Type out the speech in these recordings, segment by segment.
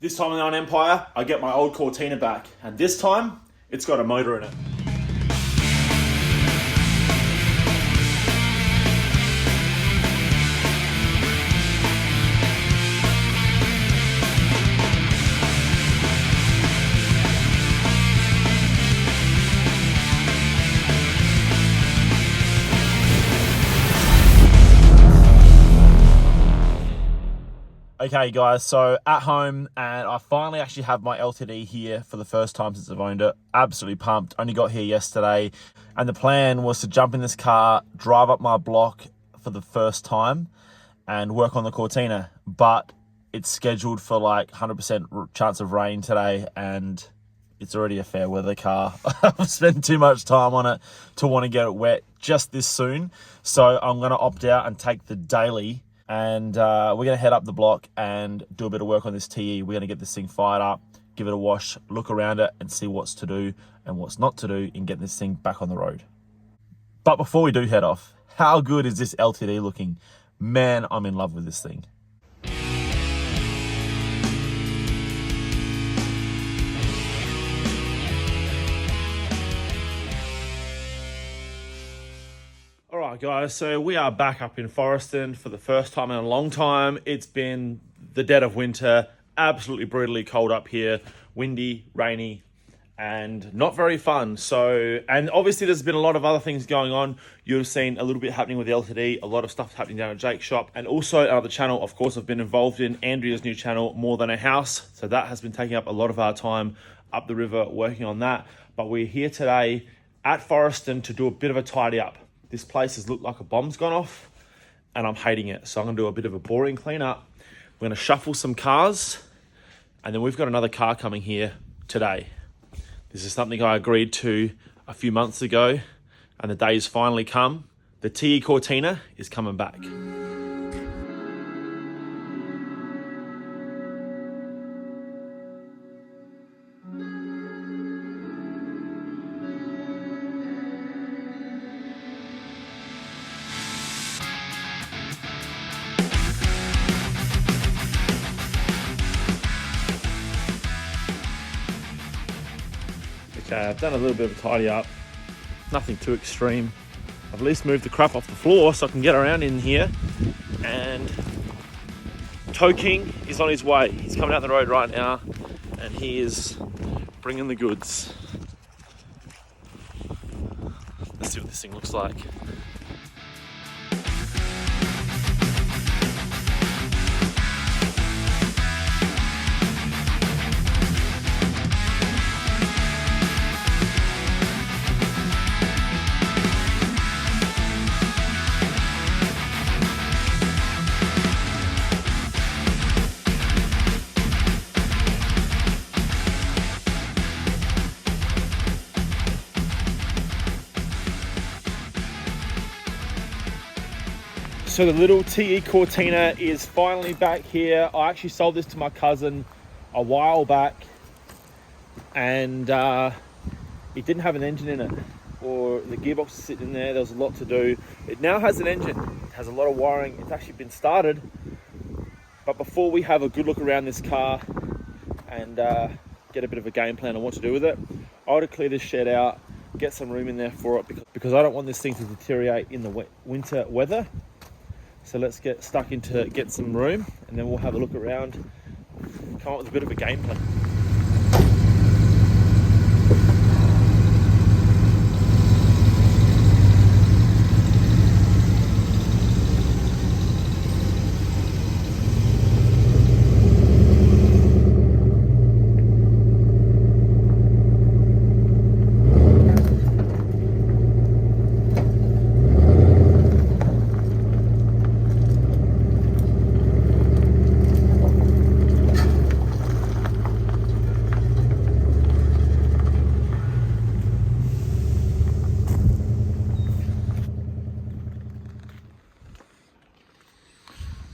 This time on Empire, I get my old Cortina back, and this time, it's got a motor in it. Okay guys, so at home, and I finally actually have my LTD here for the first time since I've owned it. Absolutely pumped. Only got here yesterday, and the plan was to jump in this car, drive up my block for the first time and work on the Cortina, but it's scheduled for like 100% chance of rain today, and it's already a fair weather car. I've spent too much time on it to want to get it wet just this soon. So I'm going to opt out and take the daily, and we're going to head up the block and do a bit of work on this TE. We're going to get this thing fired up, give it a wash, look around it and see what's to do and what's not to do in getting this thing back on the road. But before we do head off, how good is this LTD looking? Man, I'm in love with this thing. Alright guys, so we are back up in Forreston for the first time in a long time. It's been the dead of winter, absolutely brutally cold up here, windy, rainy, and not very fun. So, and obviously there's been a lot of other things going on. You've seen a little bit happening with the LTD, a lot of stuff happening down at Jake's shop, and also our other channel, of course, I've been involved in Andrea's new channel, More Than a House. So that has been taking up a lot of our time up the river working on that. But we're here today at Forreston to do a bit of a tidy up. This place has looked like a bomb's gone off and I'm hating it. So I'm gonna do a bit of a boring cleanup. We're gonna shuffle some cars, and then we've got another car coming here today. This is something I agreed to a few months ago, and the day's finally come. The TE Cortina is coming back. Okay, I've done a little bit of a tidy up, nothing too extreme. I've at least moved the crap off the floor so I can get around in here, and Toe King is on his way. He's coming down the road right now and he is bringing the goods. Let's see what this thing looks like. So the little TE Cortina is finally back here. I actually sold this to my cousin a while back, and it didn't have an engine in it, or the gearbox is sitting in there. There was a lot to do. It now has an engine. It has a lot of wiring. It's actually been started. But before we have a good look around this car and get a bit of a game plan on what to do with it, I want to clear this shed out, get some room in there for it, because I don't want this thing to deteriorate in the winter weather. So let's get stuck into get some room, and then we'll have a look around, come up with a bit of a game plan.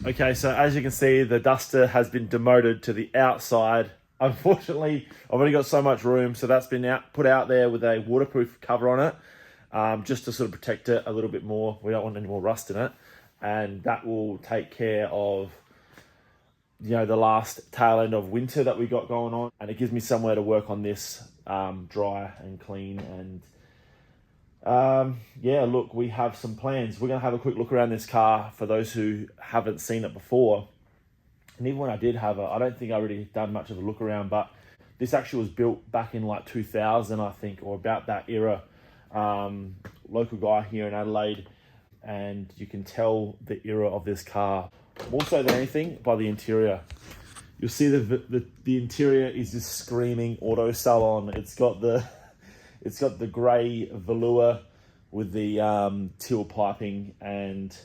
Okay, so as you can see, the duster has been demoted to the outside. Unfortunately, I've only got so much room, so that's been put out there with a waterproof cover on it, just to sort of protect it a little bit more. We don't want any more rust in it, and that will take care of you know, the last tail end of winter that we got going on, and it gives me somewhere to work on this, dry and clean. And yeah, look, we have some plans. We're gonna have a quick look around this car for those who haven't seen it before. And even when I did have it, I don't think I really done much of a look around, but this actually was built back in like 2000, I think, or about that era. Local guy here in Adelaide, and you can tell the era of this car more so than anything by the interior. You'll see the interior is just screaming auto salon. It's got the grey velour with the teal piping, and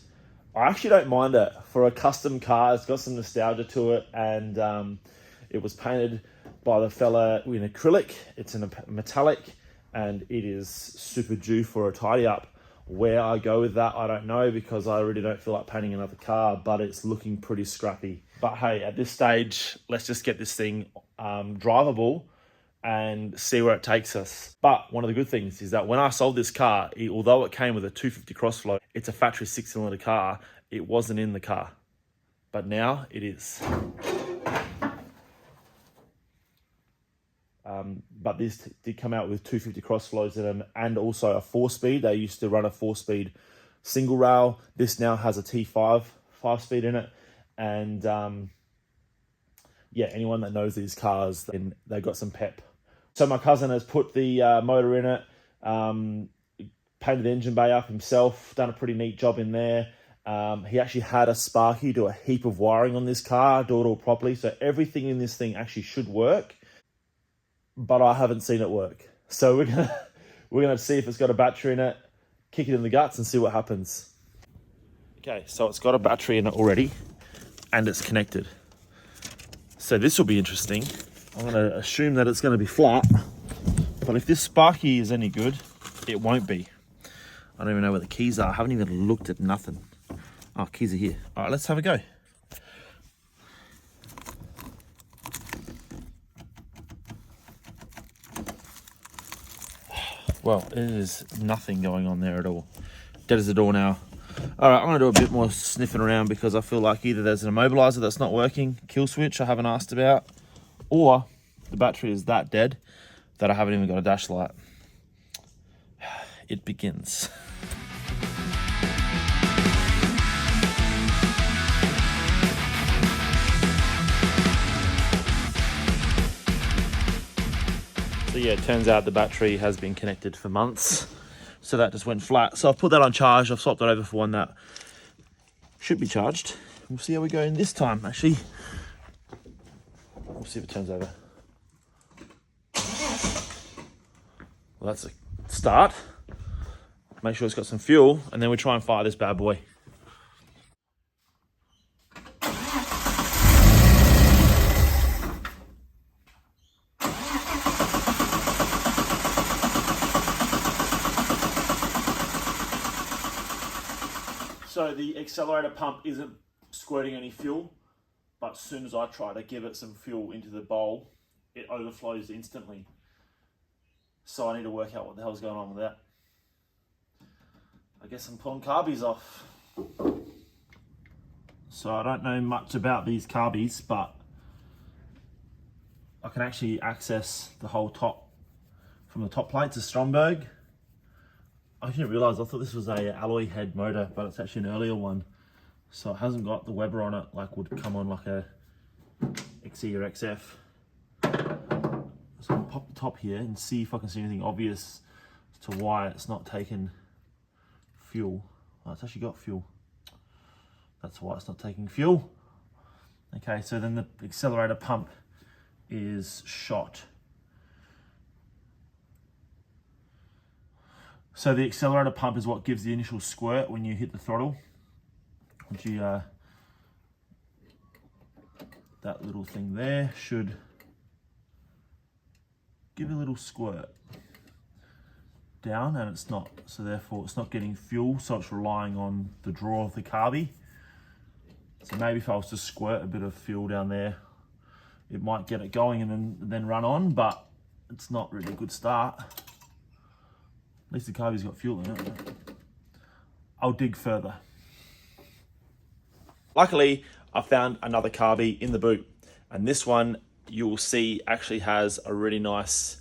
I actually don't mind it for a custom car. It's got some nostalgia to it, and it was painted by the fella in acrylic. It's in a metallic, and it is super due for a tidy up. Where I go with that, I don't know, because I really don't feel like painting another car, but it's looking pretty scrappy. But hey, at this stage, let's just get this thing drivable and see where it takes us. But one of the good things is that when I sold this car, although it came with a 250 crossflow, it's a factory 6-cylinder car, it wasn't in the car. But now it is. But this did come out with 250 crossflows in them, and also a 4-speed. They used to run a 4-speed single rail. This now has a T5 5-speed in it. And yeah, anyone that knows these cars, then they got some pep. So my cousin has put the motor in it, painted the engine bay up himself, done a pretty neat job in there. He actually had a Sparky do a heap of wiring on this car, do it all properly. So everything in this thing actually should work, but I haven't seen it work. So we're gonna see if it's got a battery in it, kick it in the guts and see what happens. Okay, so it's got a battery in it already, and it's connected. So this will be interesting. I'm gonna assume that it's gonna be flat, but if this Sparky is any good, it won't be. I don't even know where the keys are. I haven't even looked at nothing. Oh, keys are here. All right, let's have a go. Well, there's nothing going on there at all. Dead as a door now. All right, I'm gonna do a bit more sniffing around, because I feel like either there's an immobilizer that's not working, kill switch I haven't asked about, or the battery is that dead that I haven't even got a dash light. It begins. So yeah, it turns out the battery has been connected for months. So that just went flat. So I've put that on charge. I've swapped it over for one that should be charged. We'll see how we go in this time, actually. We'll see if it turns over. Well, that's a start. Make sure it's got some fuel, and then we try and fire this bad boy. So the accelerator pump isn't squirting any fuel, but as soon as I try to give it some fuel into the bowl, it overflows instantly. So I need to work out what the hell's going on with that. I guess I'm pulling carbies off. So I don't know much about these carbies, but I can actually access the whole top from the top plate to Stromberg. I didn't realise, I thought this was a alloy head motor, but it's actually an earlier one. So it hasn't got the Weber on it like would come on like a XE or XF. So I'll pop the top here and see if I can see anything obvious as to why it's not taking fuel. Oh, it's actually got fuel. That's why it's not taking fuel. Okay, so then the accelerator pump is shot. So the accelerator pump is what gives the initial squirt when you hit the throttle. Which you, that little thing there should give a little squirt down, and it's not. So therefore it's not getting fuel, so it's relying on the draw of the carby. So maybe if I was to squirt a bit of fuel down there, it might get it going and then run on, but it's not really a good start. At least the carby's got fuel in it. I'll dig further. Luckily, I found another carby in the boot, and this one you'll see actually has a really nice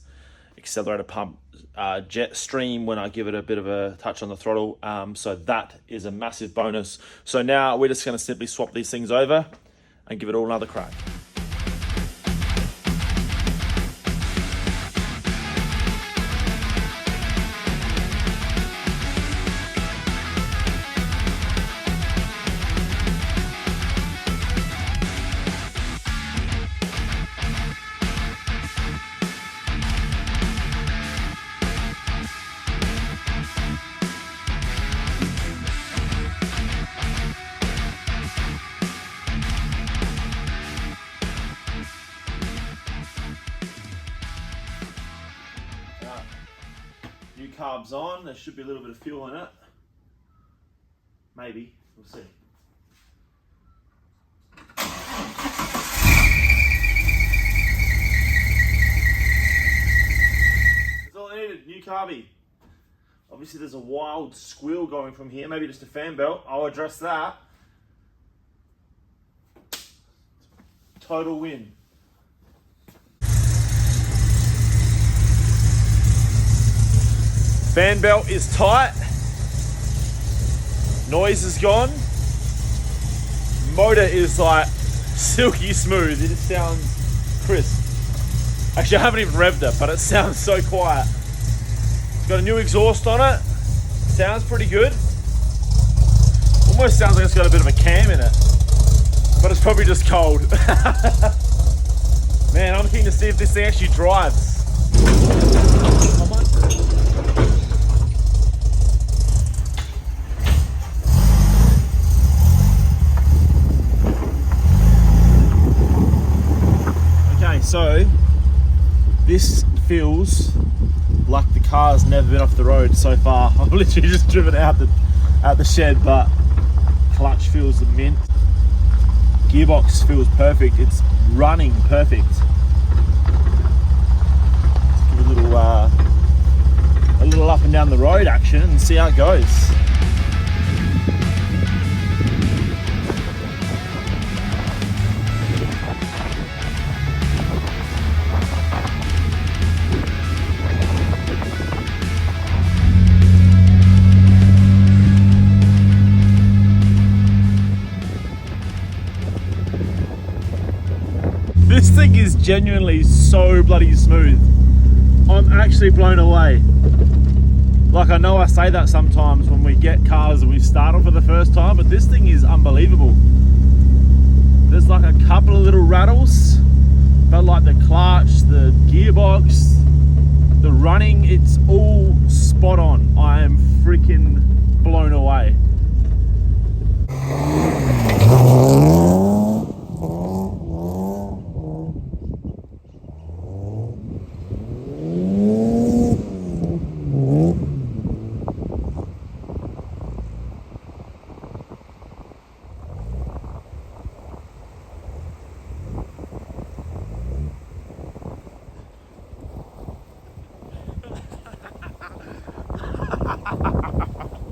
accelerator pump jet stream when I give it a bit of a touch on the throttle. So that is a massive bonus. So now we're just going to simply swap these things over and give it all another crack. New carbs on, there should be a little bit of fuel in it. Maybe, we'll see. That's all I needed, new carby. Obviously there's a wild squeal going from here, maybe just a fan belt. I'll address that. Total win. Fan belt is tight, noise is gone, motor is like silky smooth, it just sounds crisp. Actually, I haven't even revved it, but it sounds so quiet. It's got a new exhaust on it, sounds pretty good. Almost sounds like it's got a bit of a cam in it, but it's probably just cold. Man, I'm keen to see if this thing actually drives. So this feels like the car's never been off the road so far. I've literally just driven out the shed, but clutch feels mint. Gearbox feels perfect. It's running perfect. Let's give a little up and down the road action and see how it goes. This thing is genuinely so bloody smooth. I'm actually blown away. Like, I know I say that sometimes when we get cars and we start them for the first time, but this thing is unbelievable. There's like a couple of little rattles, but like the clutch, the gearbox, the running, it's all spot on. I am freaking blown away.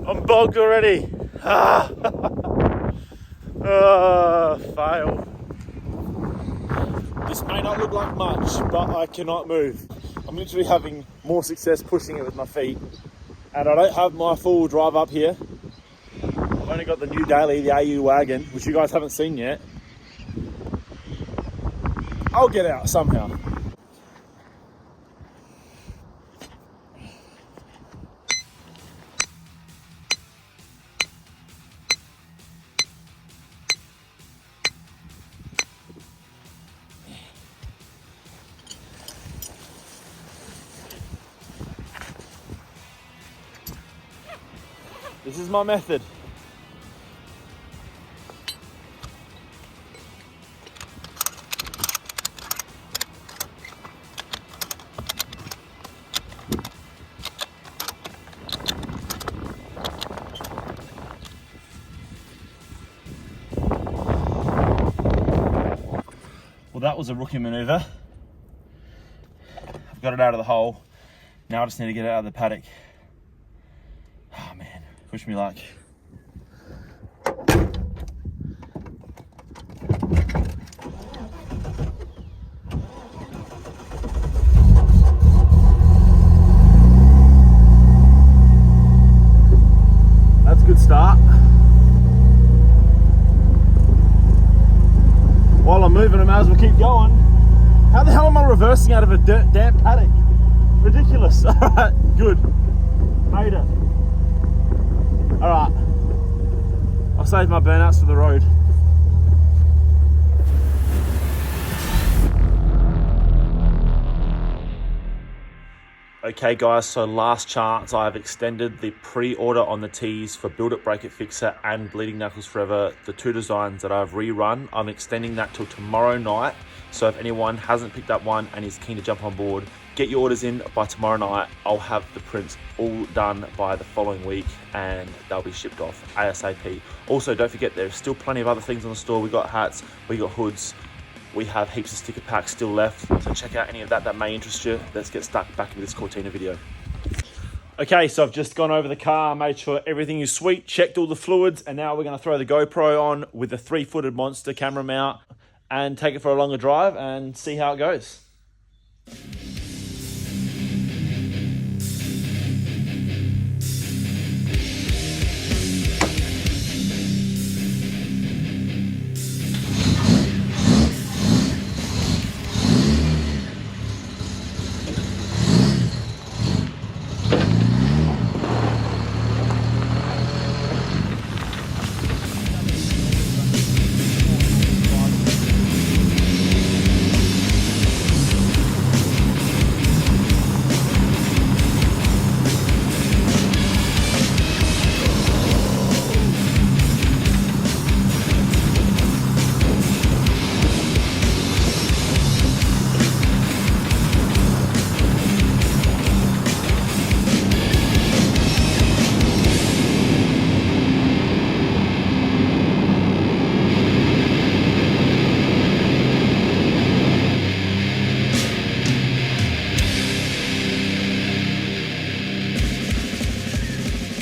I'm bogged already. Fail. This may not look like much, but I cannot move. I'm literally having more success pushing it with my feet. And I don't have my full drive up here. I've only got the new daily, the AU wagon, which you guys haven't seen yet. I'll get out somehow. This is my method. Well, that was a rookie maneuver. I've got it out of the hole. Now I just need to get it out of the paddock. Oh man, wish me luck. might as well keep going. How the hell am I reversing out of a damp paddock? Ridiculous. All right, good. Made it. All right. I'll save my burnouts for the road. Okay guys, so last chance, I've extended the pre-order on the tees for Build It, Break It, Fixer and Bleeding Knuckles Forever, the two designs that I've rerun. I'm extending that till tomorrow night. So if anyone hasn't picked up one and is keen to jump on board, get your orders in by tomorrow night. I'll have the prints all done by the following week and they'll be shipped off ASAP. Also, don't forget there's still plenty of other things on the store. We got hats, we got hoods, we have heaps of sticker packs still left, so check out any of that may interest you. Let's get stuck back into this Cortina video. Okay, so I've just gone over the car, made sure everything is sweet, checked all the fluids, and now we're gonna throw the GoPro on with the 3-footed monster camera mount and take it for a longer drive and see how it goes.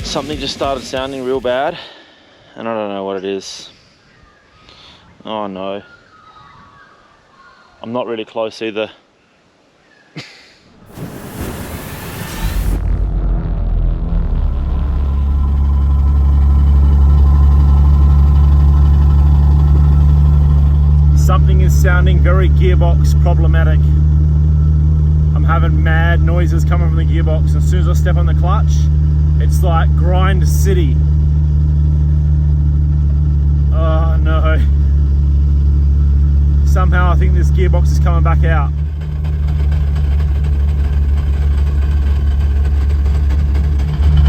Something just started sounding real bad, and I don't know what it is. Oh no. I'm not really close either. Something is sounding very gearbox problematic. I'm having mad noises coming from the gearbox. As soon as I step on the clutch, it's like grind city. Oh no. Somehow I think this gearbox is coming back out.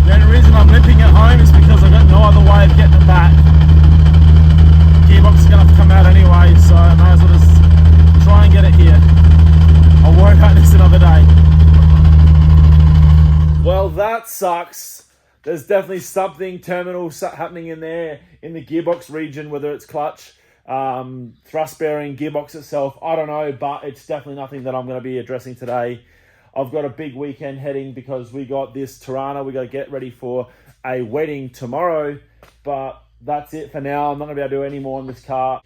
The only reason I'm limping at home is because I've got no other way of getting it back. Gearbox is gonna have to come out anyway, so I might as well just try and get it here. I'll worry about this another day. Well, that sucks. There's definitely something terminal happening in there in the gearbox region, whether it's clutch, thrust bearing, gearbox itself, I don't know, but it's definitely nothing that I'm going to be addressing today. I've got a big weekend heading because we got this Tirana. We got to get ready for a wedding tomorrow, but that's it for now. I'm not going to be able to do any more on this car.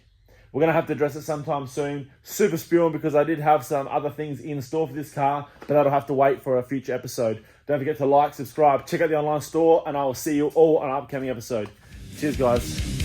We're going to have to address it sometime soon. Super spewing because I did have some other things in store for this car, but that'll have to wait for a future episode. Don't forget to like, subscribe, check out the online store, and I will see you all on an upcoming episode. Cheers, guys.